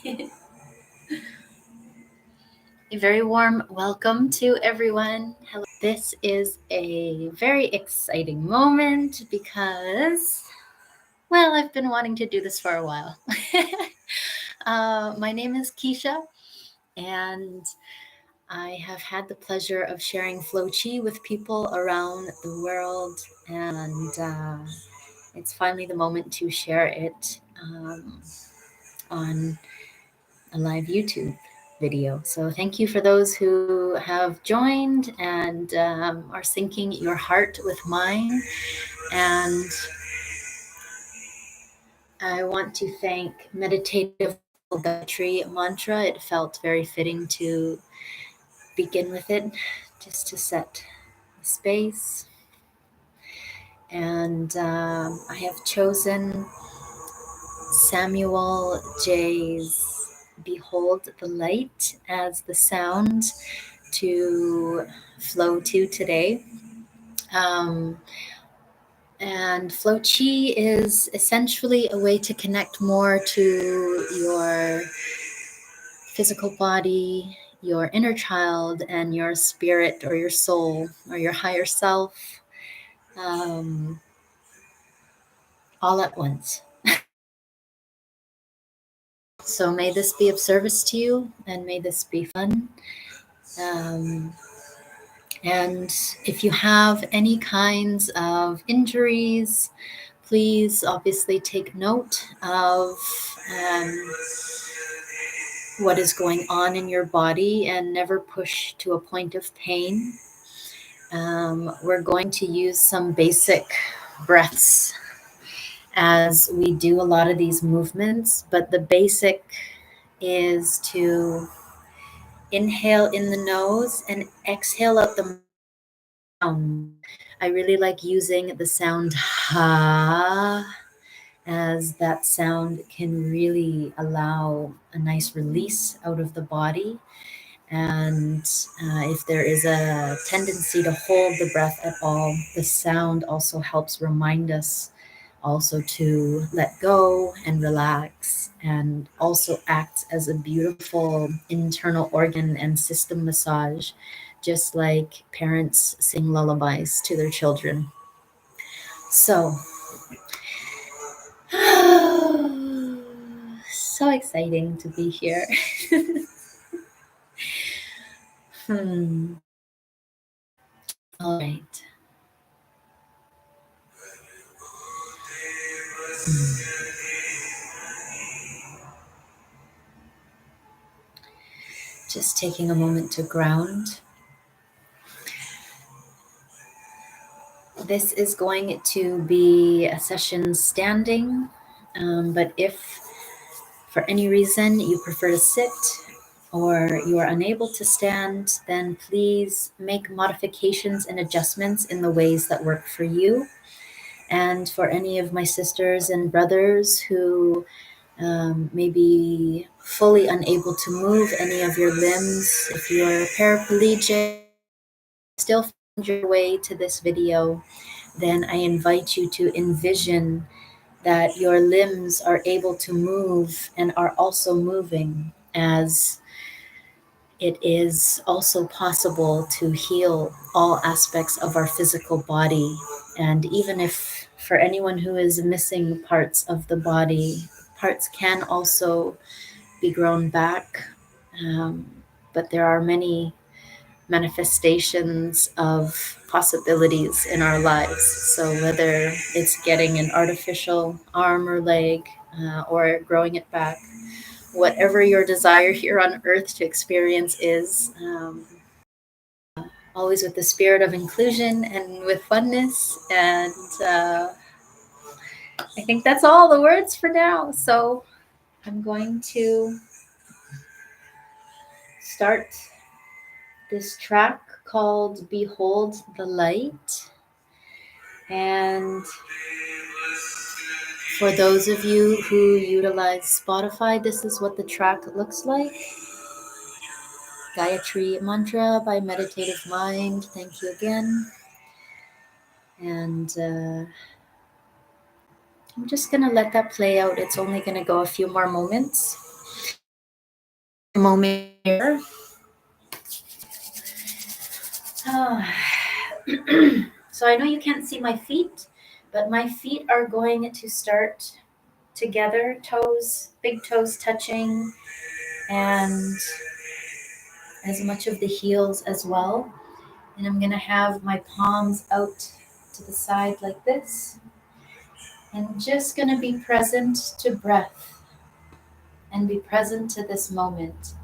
A very warm welcome to everyone. Hello. This is a very exciting moment because, well, I've been wanting to do this for a while. My name is Quisha, and I have had the pleasure of sharing FlowQi with people around the world, and it's finally the moment to share it on a live YouTube video. So thank you for those who have joined and are syncing your heart with mine. And I want to thank Meditative Gayatri Mantra. It felt very fitting to begin with it, just to set the space. And I have chosen Samuel J's Behold the Light as the sound to flow to today. And FlowQi is essentially a way to connect more to your physical body, your inner child, and your spirit or your soul or your higher self, all at once. So may this be of service to you, and may this be fun. And if you have any kinds of injuries, please obviously take note of what is going on in your body and never push to a point of pain. We're going to use some basic breaths as we do a lot of these movements, but the basic is to inhale in the nose and exhale out the mouth. I really like using the sound ha, as that sound can really allow a nice release out of the body. And if there is a tendency to hold the breath at all, the sound also helps remind us also to let go and relax, and also acts as a beautiful internal organ and system massage, just like parents sing lullabies to their children. So, so exciting to be here. All right. Just taking a moment to ground. This is going to be a session standing, but if for any reason you prefer to sit or you are unable to stand, then please make modifications and adjustments in the ways that work for you. And for any of my sisters and brothers who may be fully unable to move any of your limbs, if you are paraplegic, still find your way to this video, then I invite you to envision that your limbs are able to move and are also moving, as it is also possible to heal all aspects of our physical body. And even if for anyone who is missing parts of the body, parts can also be grown back. But there are many manifestations of possibilities in our lives. So whether it's getting an artificial arm or leg, or growing it back, whatever your desire here on earth to experience is, always with the spirit of inclusion and with funness. And I think that's all the words for now. So I'm going to start this track called Behold the Light. And for those of you who utilize Spotify, this is what the track looks like. Gayatri Mantra by Meditative Mind. Thank you again. And I'm just going to let that play out. It's only going to go a few more moments. moment here. So I know you can't see my feet, but my feet are going to start together, toes, big toes touching, and as much of the heels as well. And I'm gonna have my palms out to the side like this, and just gonna be present to breath and be present to this moment.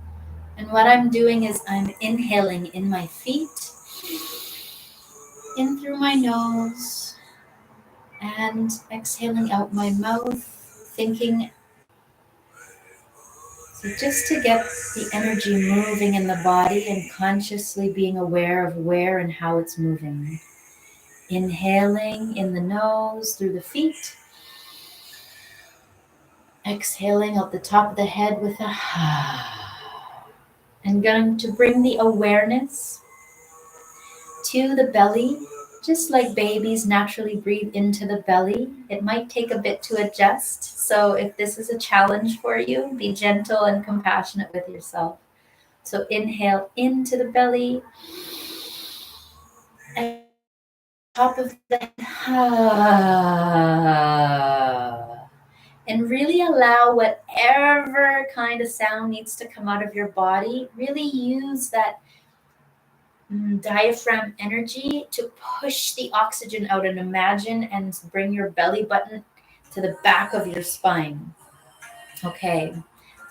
And what I'm doing is I'm inhaling in my feet, in through my nose, and exhaling out my mouth, thinking. So just to get the energy moving in the body and consciously being aware of where and how it's moving. Inhaling in the nose through the feet. Exhaling out the top of the head with a and going to bring the awareness to the belly, just like babies naturally breathe into the belly. It might take a bit to adjust. So if this is a challenge for you, be gentle and compassionate with yourself. So inhale into the belly, and top of the head, and really allow whatever kind of sound needs to come out of your body. Really use that diaphragm energy to push the oxygen out, and imagine and bring your belly button to the back of your spine. Okay,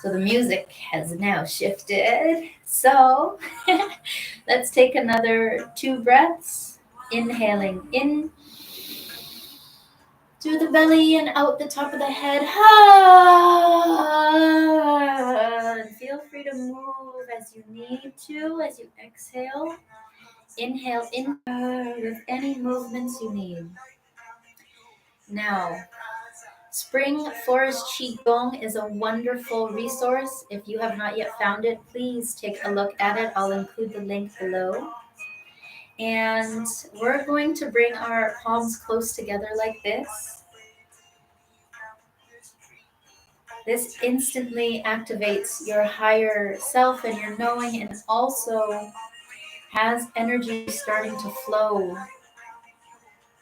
so the music has now shifted. So let's take another 2 breaths. Inhaling in through the belly and out the top of the head. And feel free to move as you need to, as you exhale. Inhale in with any movements you need. Now, Spring Forest QiGong is a wonderful resource. If you have not yet found it, please take a look at it. I'll include the link below. And we're going to bring our palms close together like this. This instantly activates your higher self and your knowing, and also has energy starting to flow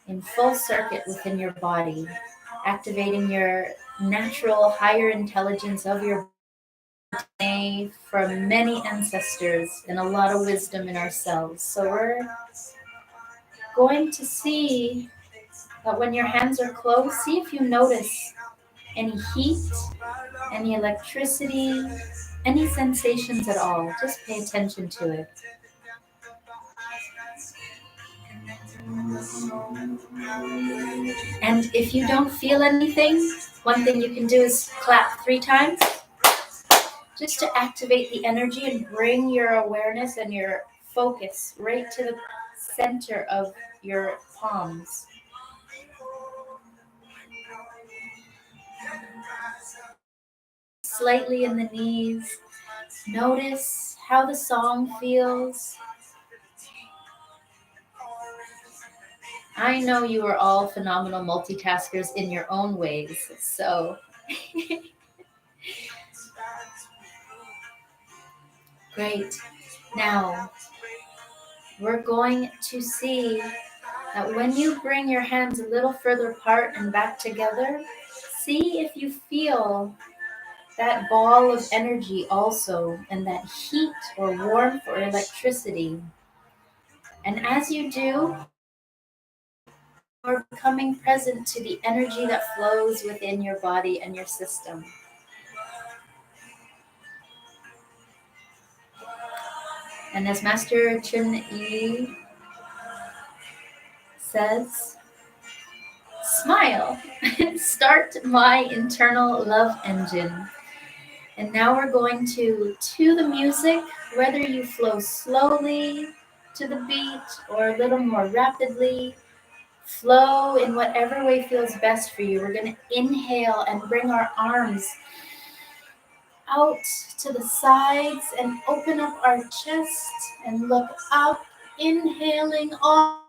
in full circuit within your body, activating your natural higher intelligence of your body from many ancestors and a lot of wisdom in ourselves. So we're going to see that when your hands are closed, see if you notice any heat, any electricity, any sensations at all. Just pay attention to it. And if you don't feel anything, one thing you can do is clap 3 times just to activate the energy and bring your awareness and your focus right to the center of your palms. Slightly in the knees. Notice how the song feels. I know you are all phenomenal multitaskers in your own ways, so great. Now, we're going to see that when you bring your hands a little further apart and back together, see if you feel that ball of energy also, and that heat or warmth or electricity. And as you do, you're becoming present to the energy that flows within your body and your system. And as Master Chun Yi says, smile, start my internal love engine. And now we're going to the music, whether you flow slowly to the beat or a little more rapidly, flow in whatever way feels best for you. We're going to inhale and bring our arms out to the sides and open up our chest and look up, inhaling all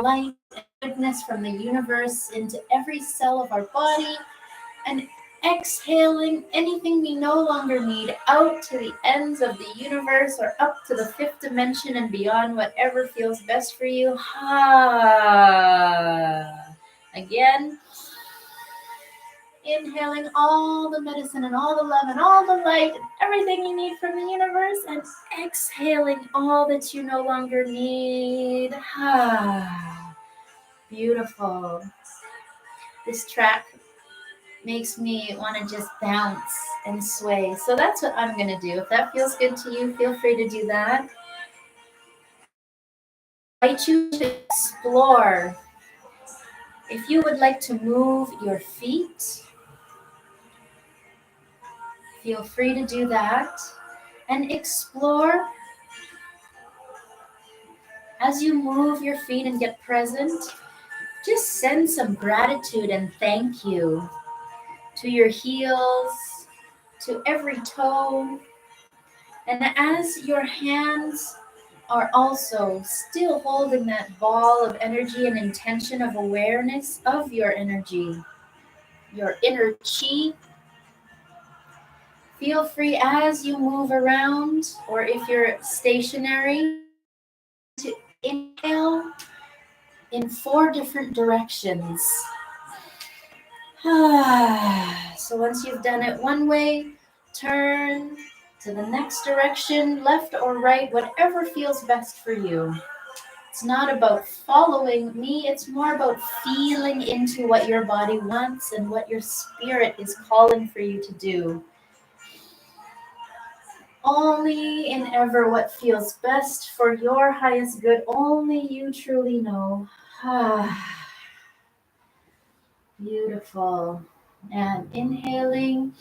light and goodness from the universe into every cell of our body, and exhaling anything we no longer need out to the ends of the universe or up to the fifth dimension and beyond, whatever feels best for you. Again, inhaling all the medicine and all the love and all the light and everything you need from the universe, and exhaling all that you no longer need. Beautiful. This track makes me want to just bounce and sway. So that's what I'm going to do. If that feels good to you, feel free to do that. I invite you to explore. If you would like to move your feet, feel free to do that and explore. As you move your feet and get present, just send some gratitude and thank you to your heels, to every toe. And as your hands are also still holding that ball of energy and intention of awareness of your energy, your inner chi, feel free as you move around, or if you're stationary, to inhale in 4 different directions. So once you've done it one way, turn to the next direction, left or right, whatever feels best for you. It's not about following me, it's more about feeling into what your body wants and what your spirit is calling for you to do. Only and ever what feels best for your highest good, only you truly know. Beautiful. And inhaling.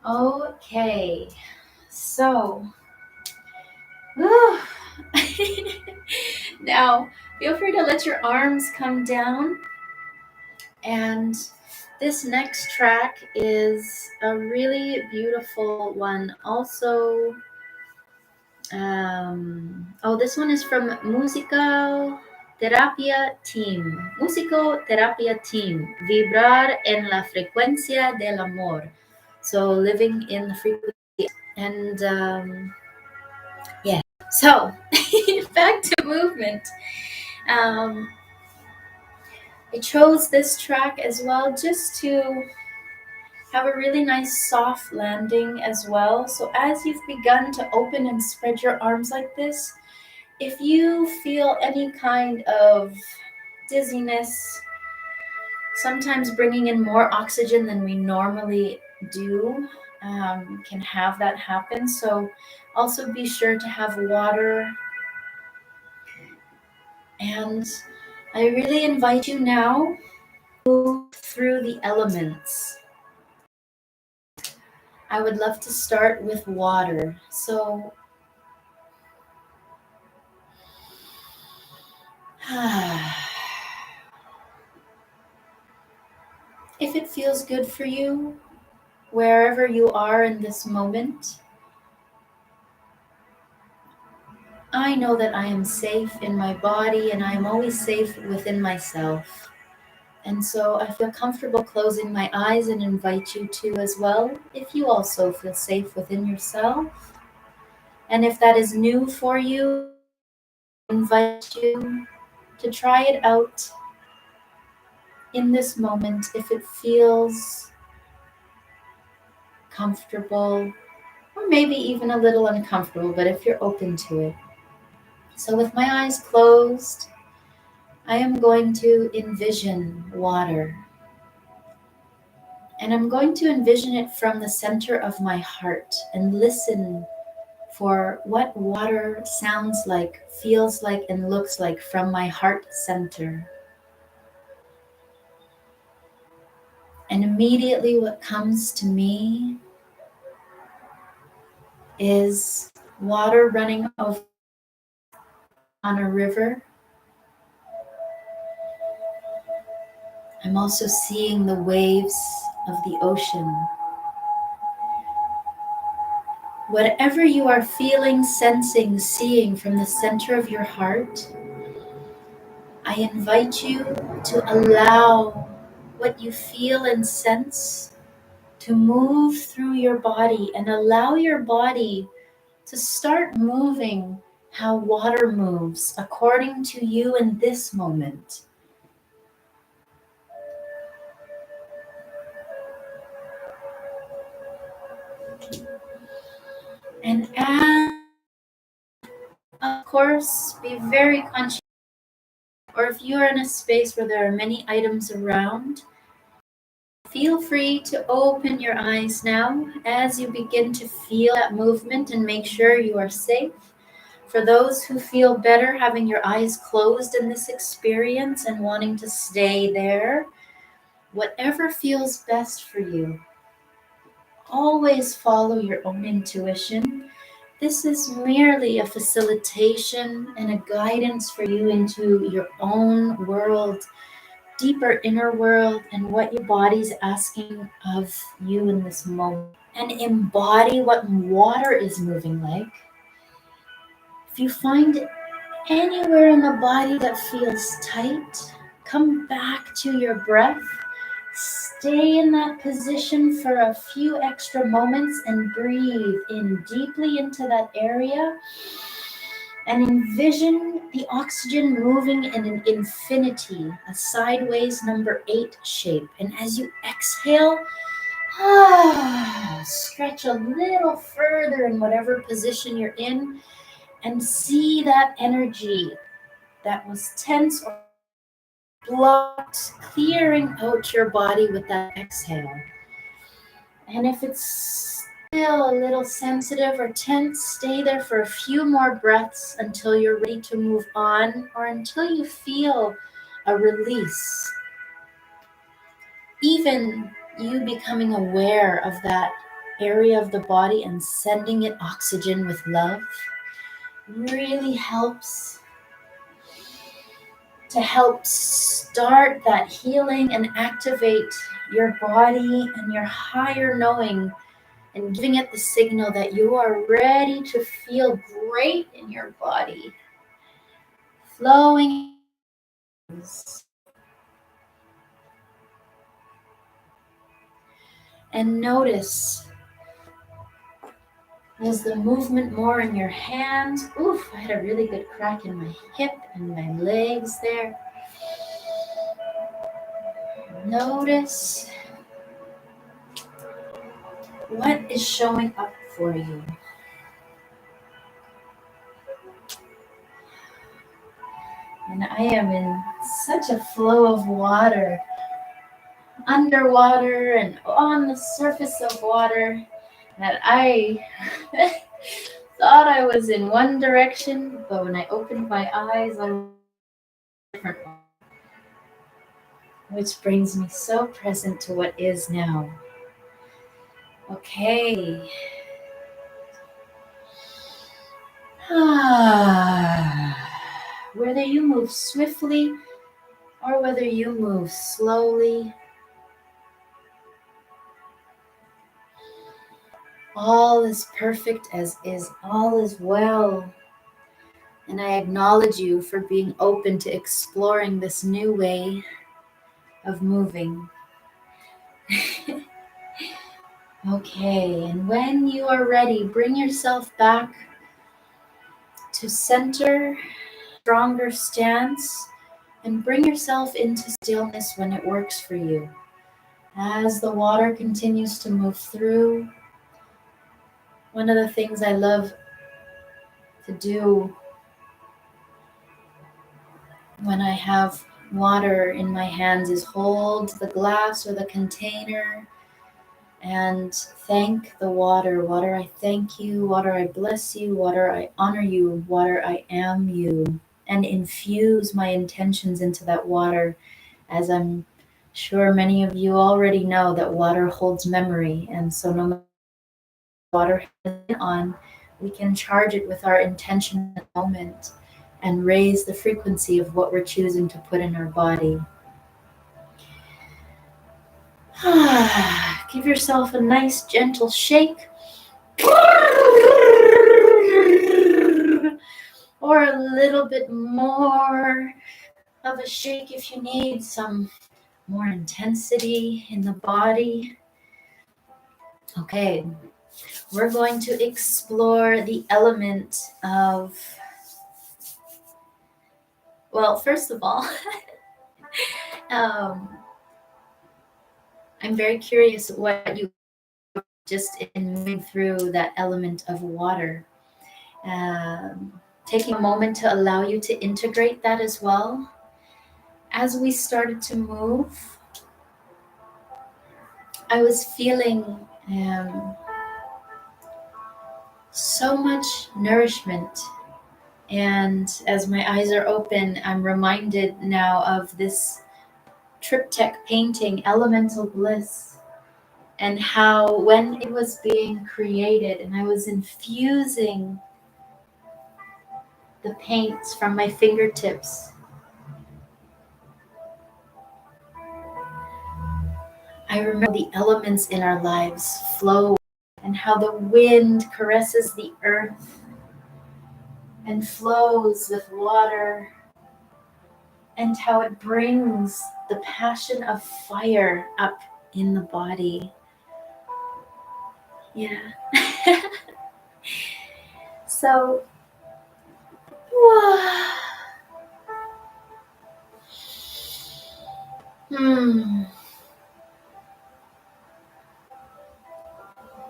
Okay, so now feel free to let your arms come down, and this next track is a really beautiful one also. This one is from Musicoterapia Team, Vibrar en la frecuencia del amor. So living in the frequency. And yeah, so back to movement. I chose this track as well just to have a really nice soft landing as well. So as you've begun to open and spread your arms like this, if you feel any kind of dizziness, sometimes bringing in more oxygen than we normally do can have that happen. So also be sure to have water. And I really invite you now to move through the elements. I would love to start with water. So if it feels good for you, wherever you are in this moment, I know that I am safe in my body and I am always safe within myself. And so I feel comfortable closing my eyes and invite you to as well, if you also feel safe within yourself. And if that is new for you, I invite you to try it out in this moment if it feels comfortable, or maybe even a little uncomfortable, but if you're open to it. So with my eyes closed, I am going to envision water. And I'm going to envision it from the center of my heart and listen for what water sounds like, feels like, and looks like from my heart center. And immediately what comes to me is water running over on a river. I'm also seeing the waves of the ocean. Whatever you are feeling, sensing, seeing from the center of your heart, I invite you to allow what you feel and sense to move through your body, and allow your body to start moving how water moves according to you in this moment. And of course, be very conscious, or if you are in a space where there are many items around, feel free to open your eyes now as you begin to feel that movement and make sure you are safe. For those who feel better having your eyes closed in this experience and wanting to stay there, whatever feels best for you, always follow your own intuition. This is merely a facilitation and a guidance for you into your own world, deeper inner world, and what your body's asking of you in this moment. And embody what water is moving like. If you find anywhere in the body that feels tight, come back to your breath. Stay in that position for a few extra moments and breathe in deeply into that area. And envision the oxygen moving in an infinity, a sideways number 8 shape. And as you exhale, stretch a little further in whatever position you're in, and see that energy that was tense or blocked clearing out your body with that exhale. And if it's still a little sensitive or tense, stay there for a few more breaths until you're ready to move on, or until you feel a release. Even you becoming aware of that area of the body and sending it oxygen with love really helps to help start that healing and activate your body and your higher knowing, and giving it the signal that you are ready to feel great in your body, flowing. And notice as the movement more in your hands. Oof, I had a really good crack in my hip and my legs there. Notice what is showing up for you. And I am in such a flow of water, underwater and on the surface of water, that I thought I was in one direction, but when I opened my eyes, I was different. Which brings me so present to what is now. Okay. Whether you move swiftly or whether you move slowly, all is perfect as is, all is well. And I acknowledge you for being open to exploring this new way of moving. Okay, and when you are ready, bring yourself back to center, stronger stance, and bring yourself into stillness when it works for you. As the water continues to move through, one of the things I love to do when I have water in my hands is hold the glass or the container and thank the water. Water, I thank you. Water, I bless you. Water, I honor you. Water, I am you. And infuse my intentions into that water, as I'm sure many of you already know that water holds memory. And so no matter what water has been on, we can charge it with our intention at the moment and raise the frequency of what we're choosing to put in our body. Give yourself a nice gentle shake Or a little bit more of a shake if you need some more intensity in the body. Okay, we're going to explore the element of, well, first of all, I'm very curious what you just in moving through that element of water. Taking a moment to allow you to integrate that as well. As we started to move, I was feeling so much nourishment. And as my eyes are open, I'm reminded now of this triptych painting, Elemental Bliss, and how when it was being created and I was infusing the paints from my fingertips, I remember the elements in our lives flow and how the wind caresses the earth and flows with water, and how it brings the passion of fire up in the body. Yeah. So,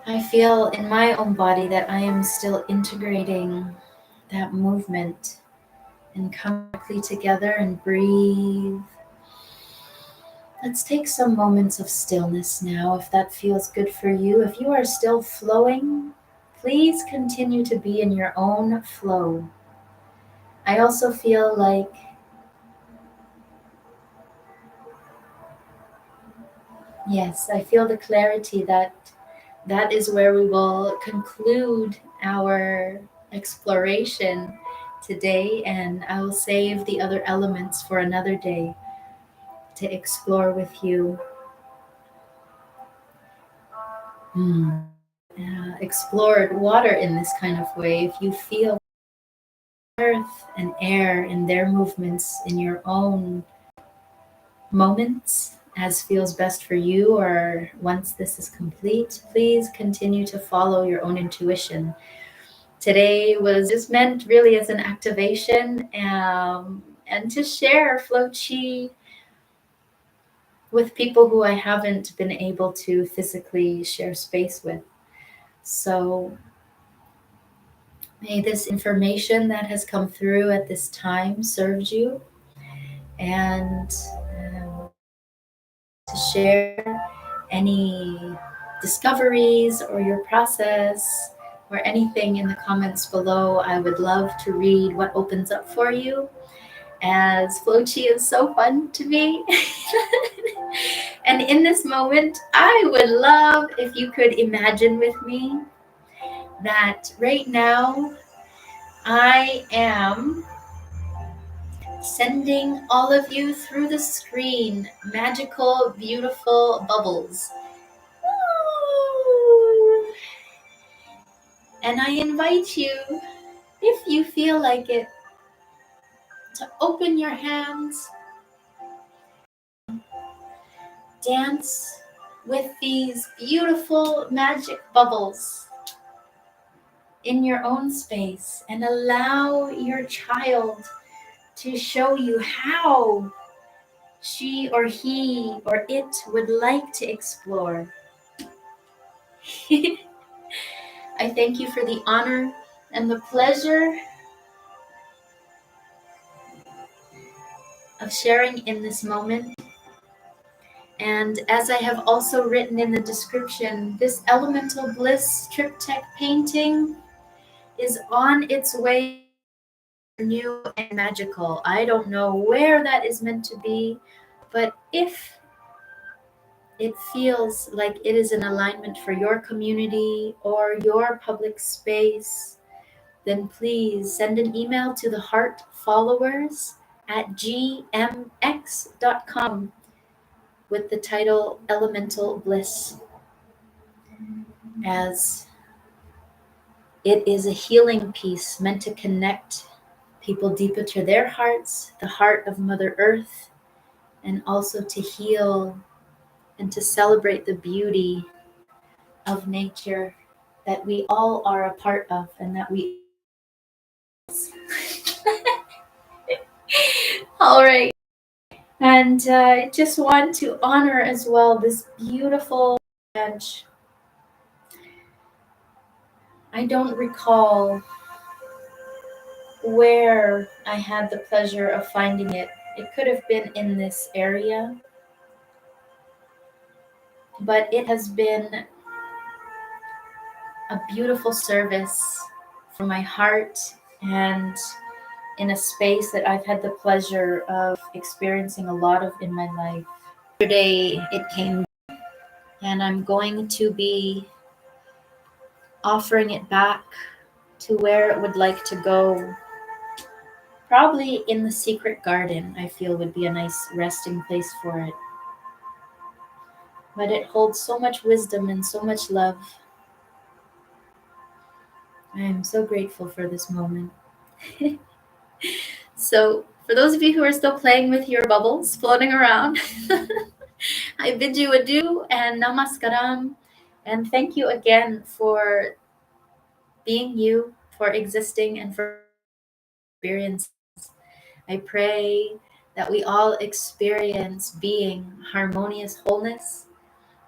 I feel in my own body that I am still integrating that movement, and come quickly together and breathe. Let's take some moments of stillness now, if that feels good for you. If you are still flowing, please continue to be in your own flow. I also feel like, yes, I feel the clarity that that is where we will conclude our exploration today, and I will save the other elements for another day to explore with you. Explored water in this kind of way. If you feel earth and air in their movements in your own moments as feels best for you, or once this is complete, please continue to follow your own intuition. Today was just meant really as an activation, and to share FlowQi with people who I haven't been able to physically share space with. So may this information that has come through at this time served you, and to share any discoveries or your process or anything in the comments below. I would love to read what opens up for you, as FlowQi is so fun to me. And in this moment, I would love if you could imagine with me that right now I am sending all of you through the screen magical, beautiful bubbles. And I invite you, if you feel like it, to open your hands, dance with these beautiful magic bubbles in your own space, and allow your child to show you how she or he or it would like to explore. I thank you for the honor and the pleasure of sharing in this moment. And as I have also written in the description, this Elemental Bliss triptych painting is on its way new and magical. I don't know where that is meant to be, but if it feels like it is in alignment for your community or your public space, then please send an email to the heart followers at gmx.com with the title Elemental Bliss, as It is a healing piece meant to connect people deeper to their hearts, the heart of Mother Earth, and also to heal and to celebrate the beauty of nature that we all are a part of and that we all right. And I just want to honor as well this beautiful bench. I don't recall where I had the pleasure of finding it. It could have been in this area, but it has been a beautiful service for my heart and in a space that I've had the pleasure of experiencing a lot of in my life. Today it came, and I'm going to be offering it back to where it would like to go. Probably in the secret garden, I feel would be a nice resting place for it. But it holds so much wisdom and so much love. I am so grateful for this moment. So, for those of you who are still playing with your bubbles floating around, I bid you adieu and namaskaram. And thank you again for being you, for existing, and for experience. I pray that we all experience being harmonious wholeness.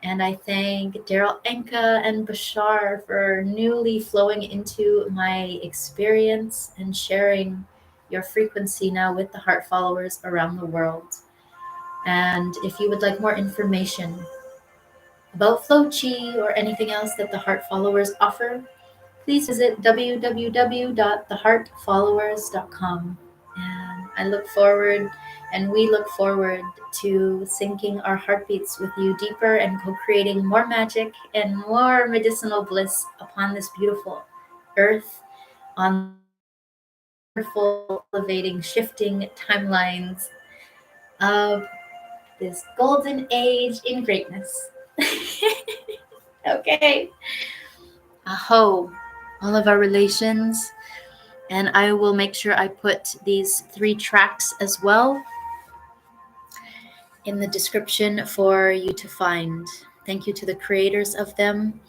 And I thank Daryl Enka and Bashar for newly flowing into my experience and sharing your frequency now with the heart followers around the world. And if you would like more information about FlowQi or anything else that the heart followers offer, please visit www.theheartfollowers.com. And I look forward, and we look forward to syncing our heartbeats with you deeper and co creating more magic and more medicinal bliss upon this beautiful earth, on wonderful, elevating, shifting timelines of this golden age in greatness. Okay. Aho, all of our relations. And I will make sure I put these 3 tracks as well in the description for you to find. Thank you to the creators of them.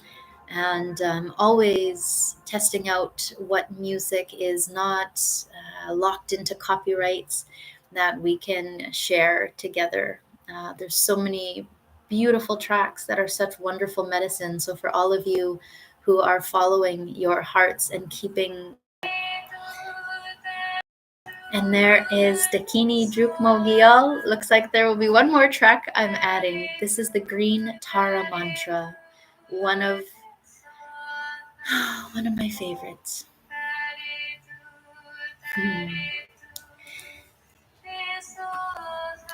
And always testing out what music is not locked into copyrights that we can share together. There's so many beautiful tracks that are such wonderful medicine. So for all of you who are following your hearts and keeping. And there is Dakini Drukmo Gyal. Looks like there will be one more track I'm adding. This is the Green Tara Mantra, one of my favorites. I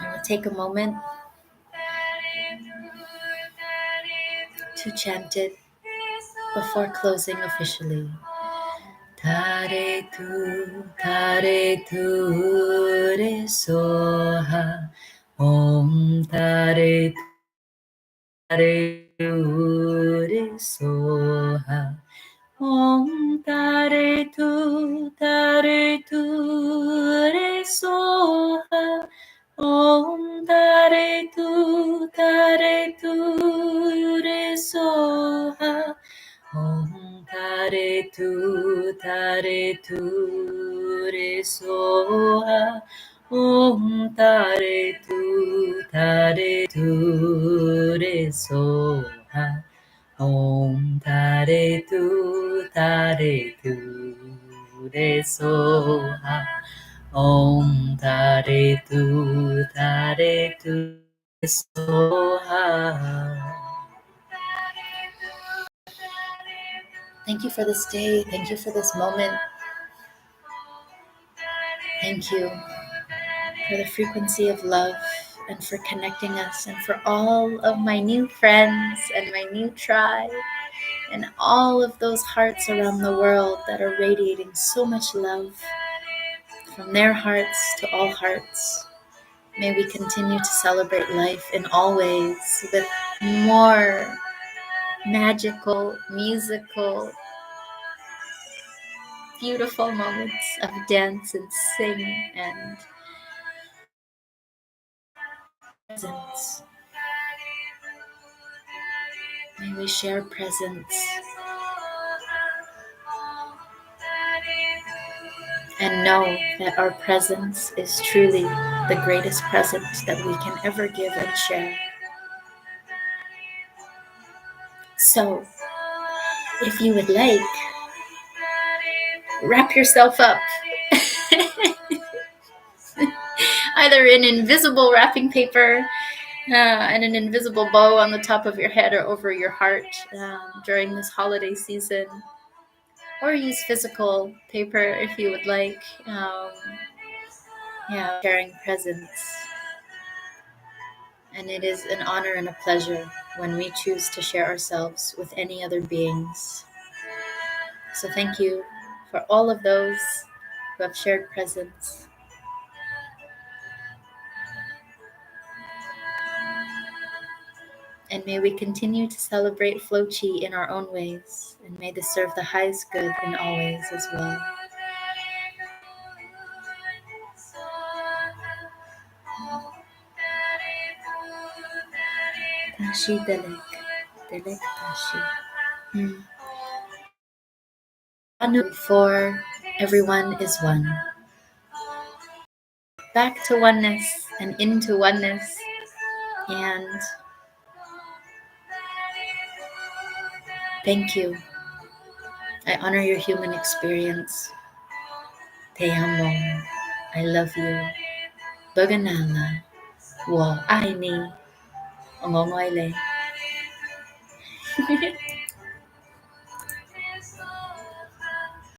will take a moment to chant it before closing officially. Tare tu re soha. Om tare tu re soha. Om tare tu re soha. Om tare tu re soha. Om tare tu re soha. Om tare tu re soha. Om tare tu re soha. Om tare tu re soha. Thank you for this day. Thank you for this moment. Thank you for the frequency of love and for connecting us, and for all of my new friends and my new tribe and all of those hearts around the world that are radiating so much love from their hearts to all hearts. May we continue to celebrate life in all ways with more magical, musical beautiful moments of dance and sing and presence. May we share presence and know that our presence is truly the greatest present that we can ever give and share. So, if you would like, wrap yourself up either in invisible wrapping paper and an invisible bow on the top of your head or over your heart during this holiday season, or use physical paper if you would like. Sharing presence. And it is an honor and a pleasure when we choose to share ourselves with any other beings. So thank you for all of those who have shared presence. And may we continue to celebrate FlowQi in our own ways, and may this serve the highest good in all ways as well. Tashi delek, delek tashi. For everyone is one. Back to oneness and into oneness. And thank you. I honor your human experience. Te amo. I love you. Baganala. Wo ai ni. Ongongoile.